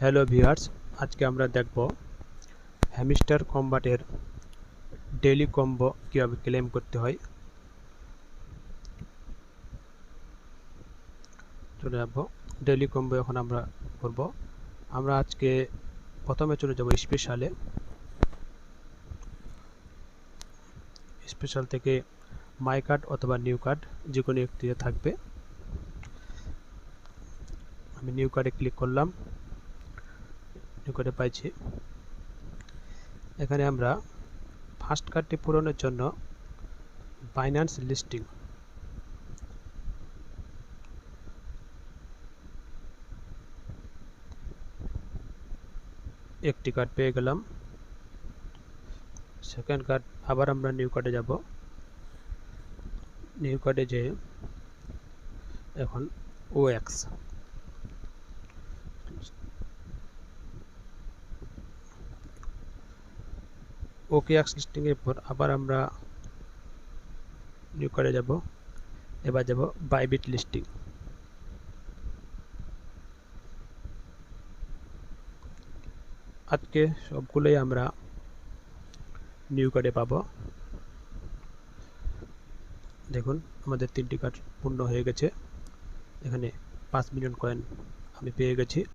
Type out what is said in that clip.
Hello viewers, আজকে আমরা দেখব হ্যামস্টার কম্বাটের ডেইলি কম্বো কীভাবে ক্লেম করতে হয়। চলে যাব ডেইলি কম্বো। এখন আমরা করব। আমরা আজকে প্রথমে চলে যাব স্পেশাল থেকে মাই কার্ড অথবা নিউ কার্ড যে কোনো একটিতে থাকবে। আমি নিউ কার্ডে ক্লিক করলাম, নিউ কার্ডে পাইছি। এখানে আমরা ফার্স্ট কার্ডটি পূরণের জন্য বাইন্যান্স লিস্টিং একটি কার্ড পেয়ে গেলাম। সেকেন্ড কার্ড আবার আমরা নিউ কার্ডে যাব। নিউ কার্ডে যে এখন ওএক্স ওকেএক্স লিস্টিং এর পর আবার আমরা নিউ কার্ডে যাব। এবার যাব বাইবিট লিস্টিং। আজকে সবগুলোই আমরা নিউ কার্ডে পাবো। দেখুন আমাদের 3টি কার্ড পূর্ণ হয়ে গেছে। এখানে 5 মিলিয়ন কয়েন আমি পেয়ে গেছি।